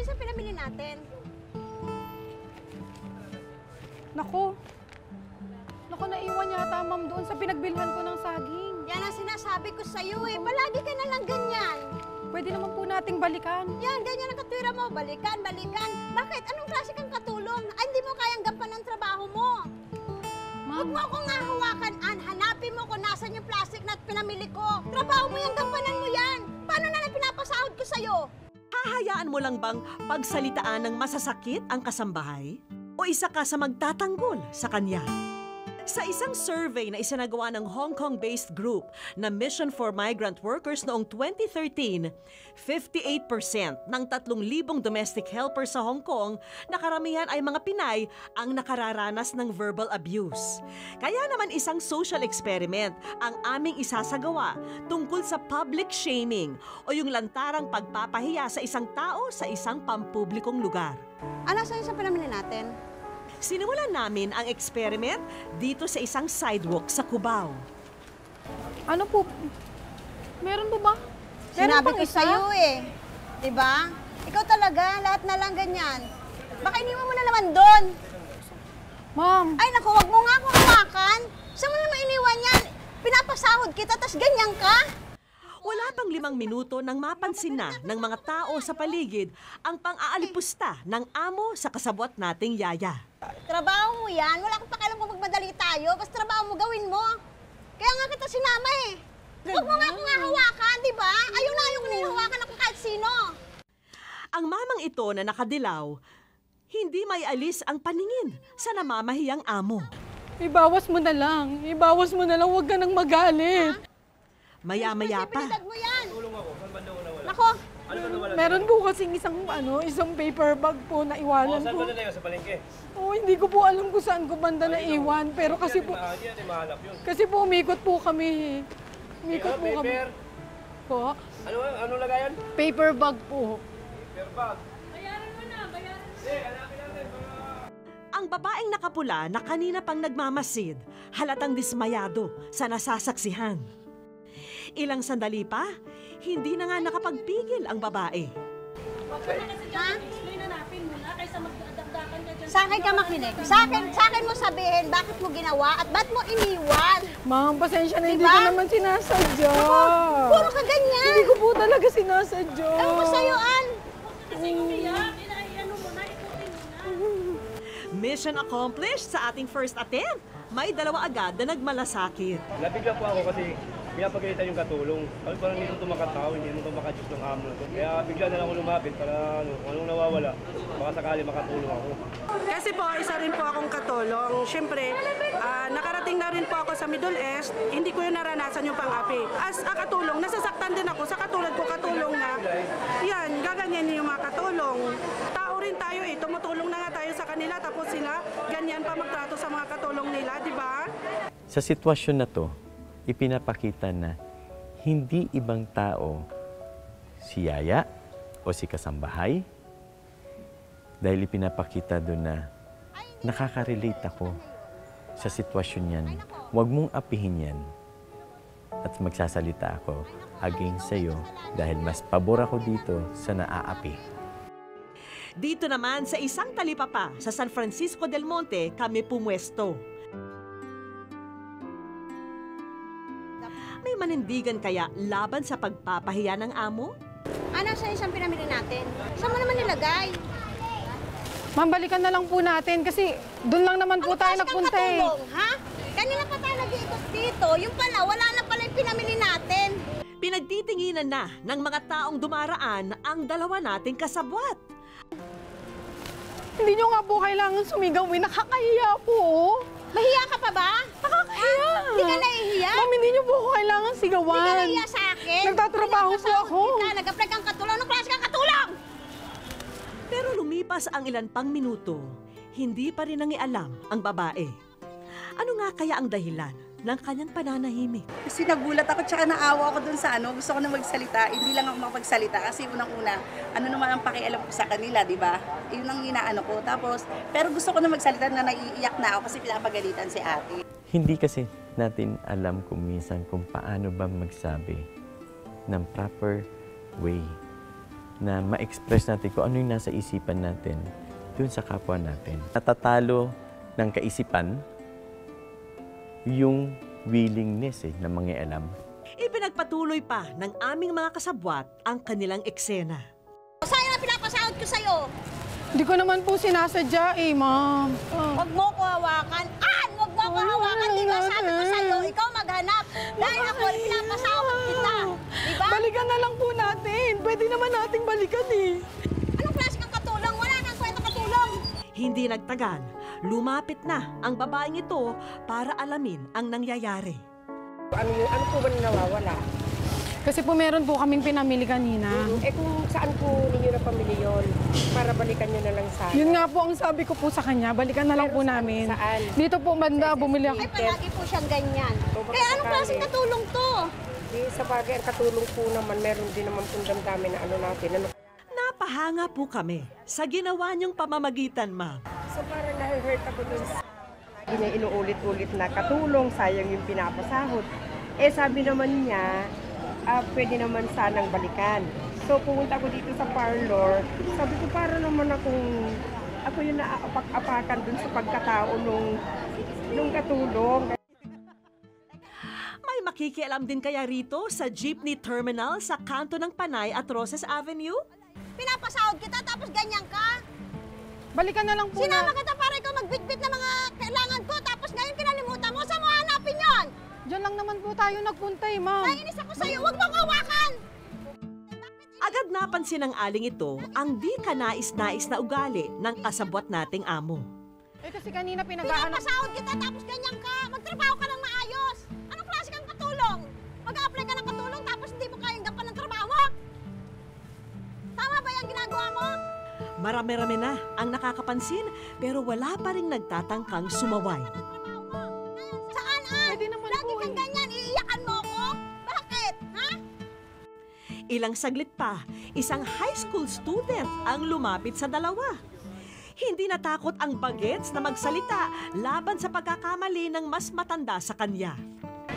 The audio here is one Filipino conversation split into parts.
sa'yo sa pinamili natin? Naku. Naku, naiwan yata, ma'am, doon sa pinagbilhan ko ng saging. Yan ang sinasabi ko sa'yo eh. Palagi ka na lang ganyan. Pwede naman po nating balikan. Yan, ganyan ang katwira mo. Balikan, balikan. Bakit? Anong klase kang katulong? Ay, hindi mo kayang gampanan ng trabaho mo. Huwag mo akong hahawakan, Ann. Hanapin mo kung nasan yung plastic na pinamili ko. Trabaho mo yan, gampanan mo yan. Paano na lang pinapasahod ko sa'yo? Hahayaan mo lang bang pagsalitaan ng masasakit ang kasambahay? O isa ka sa magtatanggol sa kanya? Sa isang survey na isinagawa ng Hong Kong-based group na Mission for Migrant Workers noong 2013, 58% ng 3,000 domestic helpers sa Hong Kong na karamihan ay mga Pinay ang nakararanas ng verbal abuse. Kaya naman isang social experiment ang aming isasagawa tungkol sa public shaming o yung lantarang pagpapahiya sa isang tao sa isang pampublikong lugar. Ano sa'yo sa pinamili natin? Sinimulan namin ang experiment dito sa isang sidewalk sa Cubao. Ano po? Meron po ba? Sinabi pang ko isa? sa'yo eh. Diba? Ikaw talaga, lahat na lang ganyan. Baka iniwan mo na naman doon. Ma'am. Ay naku, wag mo nga akong hawakan. Saan mo naman iniwan yan? Pinapasahod kita, tas ganyan ka? Wala pang 5 minuto nang mapansin na ng mga tao sa paligid ang pang-aalipusta ng amo sa kasabwat nating yaya. Trabaho mo yan. Wala akong pakialam kung magmadali tayo. Basta trabaho mo, gawin mo. Kaya nga kita sinama eh. Huwag mo nga akong hawakan, di ba? Ayaw na ayaw ko na hawakan ako kahit sino. Ang mamang ito na nakadilaw, hindi may alis ang paningin sa namamahiyang amo. Ibawas mo na lang. Ibawas mo na lang. Huwag ka nang magalit. Maya-maya pa. Responsibilidad mo yan. Tulong ako. Saan banda ko nawala? Nako, Ano ba nawala? Meron po kasing isang paper bag po na iwanan Saan ko. banda na yun? Sa palengke? Oh, hindi ko po alam kung saan ko banda na iwan. Pero kasi po, Hindi natin mahanap yun. kasi po umikot po kami. Umikot po kami. Paper? Po. Ano lagayan? Paper bag po. Paper bag. Bayaran mo na. Hindi, hanapin natin. Ang babaeng nakapula na kanina pang nagmamasid, halatang dismayado sa nasasaksihan. Ilang sandali pa, hindi na nga nakapagpigil ang babae. ha? Sa akin ka makinig. Sa akin mo sabihin bakit mo ginawa at ba't mo iniwan. Ma'am, pasensya na, hindi Diba? ko naman sinasadya. Puro ka ganyan. Hindi ko po talaga sinasadya. Ewan ko sa'yo, Ann. Mission accomplished sa ating first attempt. May 2 agad na nagmalasakit. Nabigla po ako kasi pinapagalitan yung katulong. Kasi parang hindi nito makatao, hindi nito makadiyos ng amo na to. Kaya bigla na lang ako lumapit para kung anong nawawala, baka sakali makatulong ako. Kasi po, isa rin po akong katulong. Siyempre, nakarating na rin po ako sa Middle East, hindi ko yung naranasan yung pang-api. As a katulong, nasasaktan din ako sa katulad ko katulong na, yan, gaganyan yung mga katulong. Tao rin tayo eh, tumutulong na nga tayo sa kanila, tapos sila, ganyan pa magtrato sa mga katulong nila, di ba? Sa sitwasyon na to, ipinapakita na hindi ibang tao si yaya o si kasambahay dahil ipinapakita doon na nakaka-relate ako sa sitwasyon yan. Huwag mong apihin yan at magsasalita ako against sa'yo dahil mas pabor ako dito sa naaapi. Dito naman sa isang talipapa sa San Francisco del Monte kami pumwesto. May manindigan kaya laban sa pagpapahiya ng amo? Ano sa isang pinamili natin? Saan mo naman nilagay? Ma'am, balikan na lang po natin kasi doon lang naman po tayo klase kang nagpunta eh. katulong, ha? Kanina pa tayo nag-iikot dito. Yung pala, wala na pala yung pinamili natin. Pinagtitinginan na ng mga taong dumaraan ang 2 nating kasabwat. Hindi nyo nga po kailangan sumigaw eh. Nakakahiya po. Mahiya ka pa ba? Nakakahiya. Hindi ka nahihiya? Ma'am, hindi nyo po ako kailangan sigawan. Hindi ka nahihiya sa akin? Nagtatrabaho po ako. Nag-apply kang katulong. Anong klase kang katulong? Pero lumipas ang ilan pang minuto, hindi pa rin nangialam ang babae. Ano nga kaya ang dahilan ng kanyang pananahimik? Kasi nagulat ako tsaka naawa ako dun sa gusto ko na magsalita. Hindi lang ako makapagsalita kasi unang-una, ano naman ang pakialam ko sa kanila, di ba? Yun ang inaano ko. Tapos, pero gusto ko na magsalita na naiiyak na ako kasi pinapagalitan si ate. Hindi kasi natin alam kung minsan kung paano ba magsabi ng proper way na ma-express natin kung ano yung nasa isipan natin dun sa kapwa natin. Natatalo ng kaisipan yung willingness na mangialam. Ipinagpatuloy pa ng aming mga kasabwat ang kanilang eksena. Sayang na pinapasahod ko sa'yo. Hindi ko naman po sinasadya eh, ma'am. Huwag mo ko hawakan. Huwag mo ko hawakan. Di ba sabi ko sa'yo, ikaw maghanap. Dahil ako, pinapasahod kita. Di ba? Balikan na lang po natin. Pwede naman nating balikan eh. Anong klase kang katulong? Wala nang kwenta katulong. Hindi nagtagal, lumapit na ang babaeng ito para alamin ang nangyayari. Ano po ba na nawawala? Kasi po meron po kaming pinamili kanina. Kung saan po ninyo napamili yun? Para balikan nyo na lang sa Yun nga po ang sabi ko po sa kanya, balikan na lang po namin. Saan? Dito po banda, bumili ako. Ay, palagi po siyang ganyan. Kaya anong klase katulong to? Sa bagay, ang katulong po naman, meron din naman pong damdamin na ano natin. Napahanga po kami sa ginawa niyong pamamagitan, ma'am. So parang na-hurt ako dun sa... Inuulit-ulit na katulong, sayang yung pinapasahod. Sabi naman niya, pwede naman sanang balikan. So pumunta ako dito sa parlor, sabi ko para naman ako yung naapak-apakan dun sa pagkatao nung katulong. May makikialam din kaya rito sa jeepney terminal sa kanto ng Panay at Roses Avenue? Pinapasahod kita tapos ganyan ka? Balikan na lang po Sinama kita para ikaw magbitbit ng mga kailangan ko tapos ngayon kinalimutan mo. Saan mo hanapin yun? Diyan lang naman po tayo nagpunta eh, ma'am. Nainis ako sa'yo. Huwag mo hawakan! Agad napansin ng aling ito ang di kanais-nais na ugali ng kasabwat nating amo. Kasi kanina pinag-aanap. Pinapasahod kita tapos ganyan ka. Magtrabaho ka ng maayos. Anong klase kang katulong? Mag-a-apply ka ng katulong tapos hindi mo kayang gapan ng trabaho mo? Tama ba yung ginagawa mo? Marami-rami na ang nakakapansin pero wala pa ring nagtatangkang sumaway. Saan? Pwede naman Lagi po kang ganyan. Iiyakan mo ako? Bakit? Ha? Ilang saglit pa, isang high school student ang lumapit sa dalawa. Hindi natakot ang bagets na magsalita laban sa pagkakamali ng mas matanda sa kanya.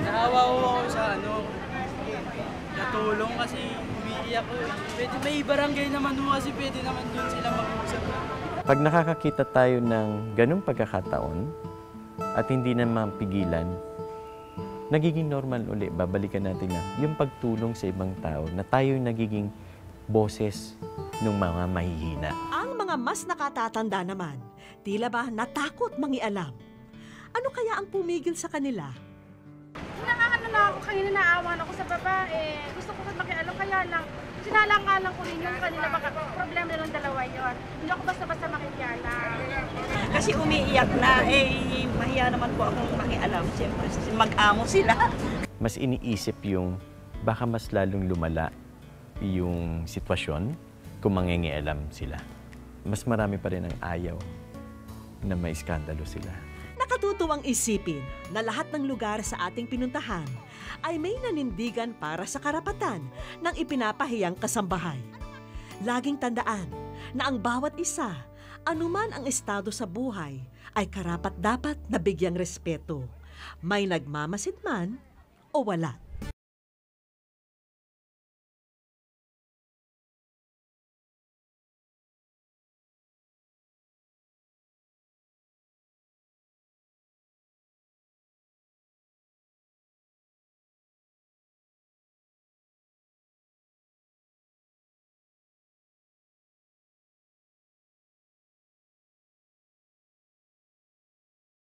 Naawa ko ako sa natulong kasi umiiyak ko. Pwede, may barangay naman mo kasi pwede naman doon sila mag-usap. Pag nakakakita tayo ng ganung pagkakataon at hindi na mapigilan, nagiging normal uli, babalikan natin na yung pagtulong sa ibang tao na tayo nagiging boses ng mga mahihina. Ang mga mas nakatatanda naman, tila ba natakot mangialam. Ano kaya ang pumigil sa kanila? Nakakano na ako, kanina naawan ako sa babae. Gusto ko makialam, kaya lang, sinalang-alang ko rin yung kanila, baka problema ng dalawa yon. Hindi ako basta-basta makikialam. Kasi umiiyak na, mahiya naman po akong makialam. Siyempre, mag-amo sila. Mas iniisip yung baka mas lalong lumala yung sitwasyon kung mangingialam sila. Mas marami pa rin ang ayaw na may iskandalo sila. Nakatutuwang isipin na lahat ng lugar sa ating pinuntahan ay may nanindigan para sa karapatan ng ipinapahiyang kasambahay. Laging tandaan na ang bawat isa, anuman ang estado sa buhay, ay karapat-dapat na bigyang respeto, may nagmamasid man o wala.